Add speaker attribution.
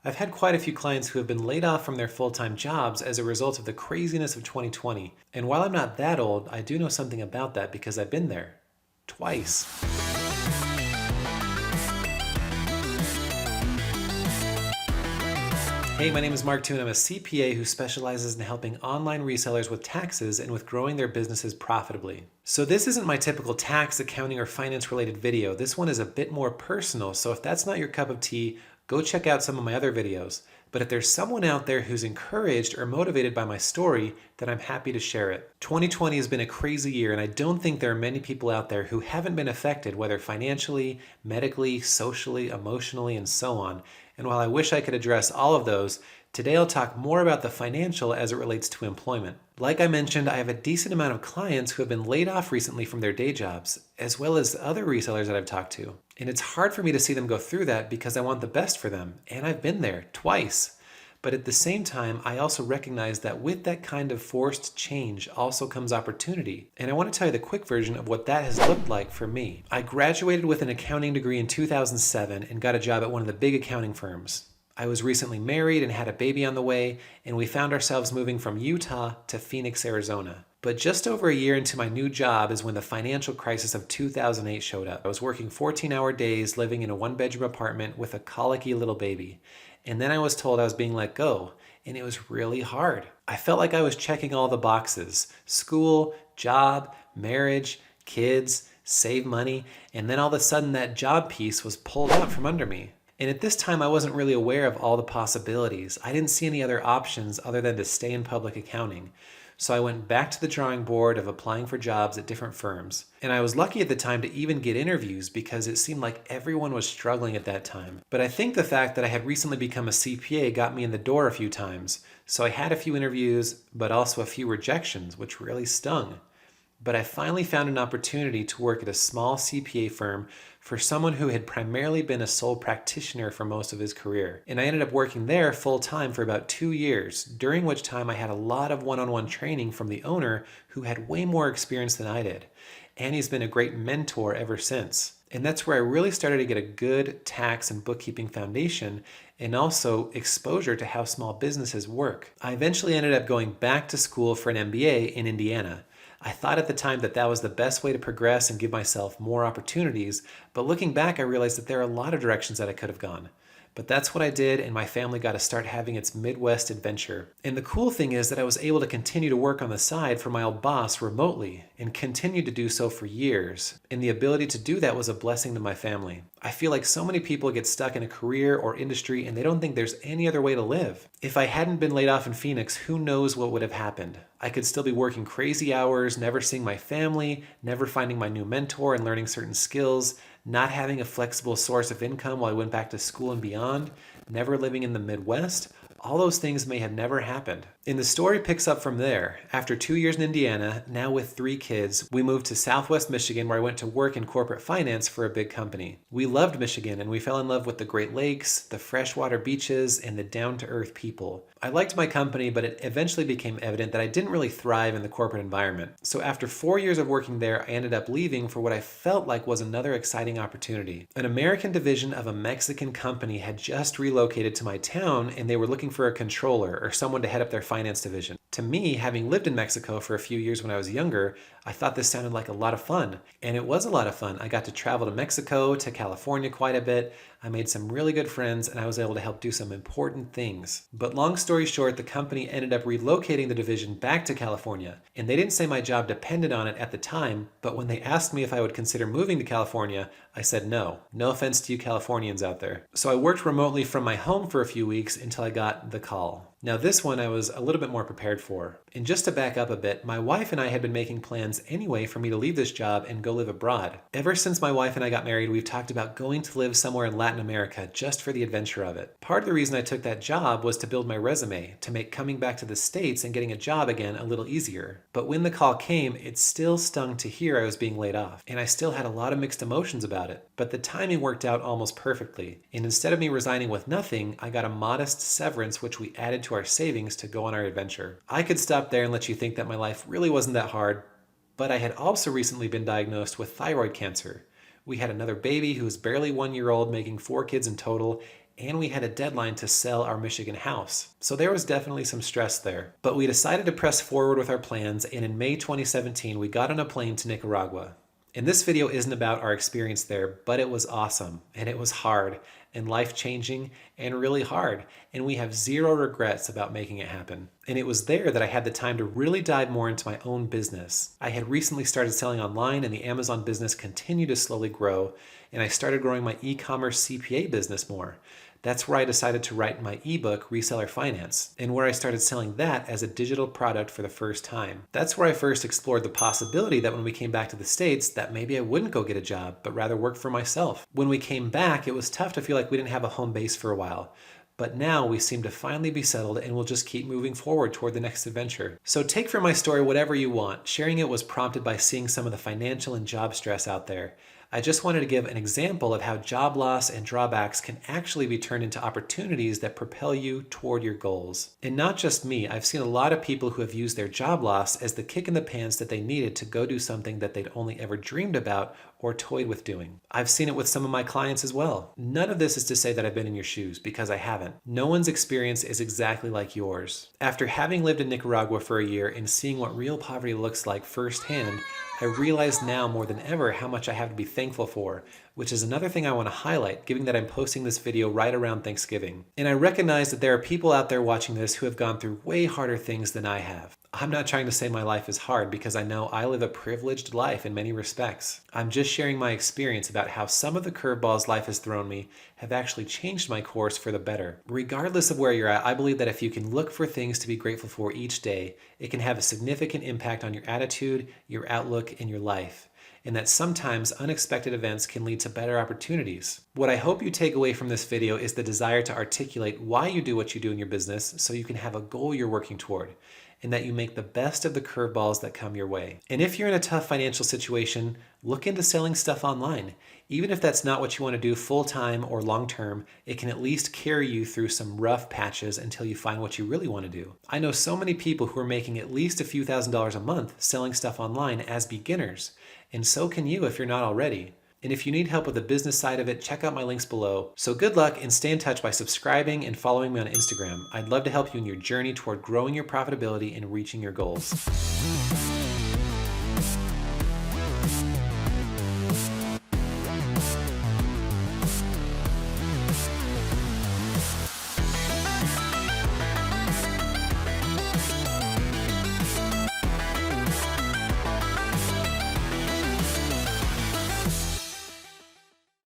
Speaker 1: I've had quite a few clients who have been laid off from their full-time jobs as a result of the craziness of 2020. And while I'm not that old, I do know something about that because I've been there. Twice. Hey, my name is Mark too, and I'm a CPA who specializes in helping online resellers with taxes and with growing their businesses profitably. So this isn't my typical tax, accounting, or finance related video. This one is a bit more personal, so if that's not your cup of tea, go check out some of my other videos. But if there's someone out there who's encouraged or motivated by my story, then I'm happy to share it. 2020 has been a crazy year, and I don't think there are many people out there who haven't been affected, whether financially, medically, socially, emotionally, and so on. And while I wish I could address all of those, today I'll talk more about the financial as it relates to employment. Like I mentioned, I have a decent amount of clients who have been laid off recently from their day jobs, as well as other resellers that I've talked to. And it's hard for me to see them go through that because I want the best for them, and I've been there twice. But at the same time, I also recognize that with that kind of forced change also comes opportunity. And I want to tell you the quick version of what that has looked like for me. I graduated with an accounting degree in 2007 and got a job at one of the big accounting firms. I was recently married and had a baby on the way, and we found ourselves moving from Utah to Phoenix, Arizona. But just over a year into my new job is when the financial crisis of 2008 showed up. I was working 14-hour days, living in a one-bedroom apartment with a colicky little baby. And then I was told I was being let go, and it was really hard. I felt like I was checking all the boxes: school, job, marriage, kids, save money, and then all of a sudden that job piece was pulled out from under me. And at this time, I wasn't really aware of all the possibilities. I didn't see any other options other than to stay in public accounting. So I went back to the drawing board of applying for jobs at different firms. And I was lucky at the time to even get interviews because it seemed like everyone was struggling at that time. But I think the fact that I had recently become a CPA got me in the door a few times. So I had a few interviews, but also a few rejections, which really stung. But I finally found an opportunity to work at a small CPA firm for someone who had primarily been a sole practitioner for most of his career. And I ended up working there full-time for about 2 years, during which time I had a lot of one-on-one training from the owner who had way more experience than I did. And he's been a great mentor ever since. And that's where I really started to get a good tax and bookkeeping foundation and also exposure to how small businesses work. I eventually ended up going back to school for an MBA in Indiana. I thought at the time that that was the best way to progress and give myself more opportunities, but looking back, I realized that there are a lot of directions that I could have gone. But that's what I did, and my family got to start having its Midwest adventure. And the cool thing is that I was able to continue to work on the side for my old boss remotely, and continued to do so for years. And the ability to do that was a blessing to my family. I feel like so many people get stuck in a career or industry and they don't think there's any other way to live. If I hadn't been laid off in Phoenix, who knows what would have happened? I could still be working crazy hours, never seeing my family, never finding my new mentor and learning certain skills, not having a flexible source of income while I went back to school and beyond, never living in the Midwest. All those things may have never happened. And the story picks up from there. After 2 years in Indiana, now with 3 kids, we moved to Southwest Michigan where I went to work in corporate finance for a big company. We loved Michigan and we fell in love with the Great Lakes, the freshwater beaches, and the down-to-earth people. I liked my company, but it eventually became evident that I didn't really thrive in the corporate environment. So after 4 years of working there, I ended up leaving for what I felt like was another exciting opportunity. An American division of a Mexican company had just relocated to my town and they were looking for a controller or someone to head up their finance division. To me, having lived in Mexico for a few years when I was younger, I thought this sounded like a lot of fun. And it was a lot of fun. I got to travel to Mexico, to California quite a bit. I made some really good friends and I was able to help do some important things. But long story short, the company ended up relocating the division back to California. And they didn't say my job depended on it at the time, but when they asked me if I would consider moving to California, I said no. No offense to you Californians out there. So I worked remotely from my home for a few weeks until I got the call. Now this one I was a little bit more prepared for. And just to back up a bit, my wife and I had been making plans anyway for me to leave this job and go live abroad. Ever since my wife and I got married, we've talked about going to live somewhere in Latin America just for the adventure of it. Part of the reason I took that job was to build my resume, to make coming back to the States and getting a job again a little easier. But when the call came, it still stung to hear I was being laid off. And I still had a lot of mixed emotions about it. But the timing worked out almost perfectly. And instead of me resigning with nothing, I got a modest severance which we added to our savings to go on our adventure. I could stop there and let you think that my life really wasn't that hard, but I had also recently been diagnosed with thyroid cancer. We had another baby who was barely 1 year old, making 4 kids in total, and we had a deadline to sell our Michigan house. So there was definitely some stress there. But we decided to press forward with our plans, and in May 2017, we got on a plane to Nicaragua. And this video isn't about our experience there, but it was awesome, and it was hard, and life-changing, and really hard, and we have zero regrets about making it happen. And it was there that I had the time to really dive more into my own business. I had recently started selling online, and the Amazon business continued to slowly grow, and I started growing my e-commerce CPA business more. That's where I decided to write my ebook, Reseller Finance, and where I started selling that as a digital product for the first time. That's where I first explored the possibility that when we came back to the States, that maybe I wouldn't go get a job, but rather work for myself. When we came back, it was tough to feel like we didn't have a home base for a while. But now we seem to finally be settled, and we'll just keep moving forward toward the next adventure. So take from my story whatever you want. Sharing it was prompted by seeing some of the financial and job stress out there. I just wanted to give an example of how job loss and drawbacks can actually be turned into opportunities that propel you toward your goals. And not just me, I've seen a lot of people who have used their job loss as the kick in the pants that they needed to go do something that they'd only ever dreamed about or toyed with doing. I've seen it with some of my clients as well. None of this is to say that I've been in your shoes, because I haven't. No one's experience is exactly like yours. After having lived in Nicaragua for a year and seeing what real poverty looks like firsthand, I realize now more than ever how much I have to be thankful for, which is another thing I want to highlight, given that I'm posting this video right around Thanksgiving. And I recognize that there are people out there watching this who have gone through way harder things than I have. I'm not trying to say my life is hard, because I know I live a privileged life in many respects. I'm just sharing my experience about how some of the curveballs life has thrown me have actually changed my course for the better. Regardless of where you're at, I believe that if you can look for things to be grateful for each day, it can have a significant impact on your attitude, your outlook, and your life. And that sometimes unexpected events can lead to better opportunities. What I hope you take away from this video is the desire to articulate why you do what you do in your business so you can have a goal you're working toward, and that you make the best of the curveballs that come your way. And if you're in a tough financial situation, look into selling stuff online. Even if that's not what you want to do full-time or long-term, it can at least carry you through some rough patches until you find what you really want to do. I know so many people who are making at least a few $1,000s a month selling stuff online as beginners, and so can you if you're not already. And if you need help with the business side of it, check out my links below. So good luck, and stay in touch by subscribing and following me on Instagram. I'd love to help you in your journey toward growing your profitability and reaching your goals.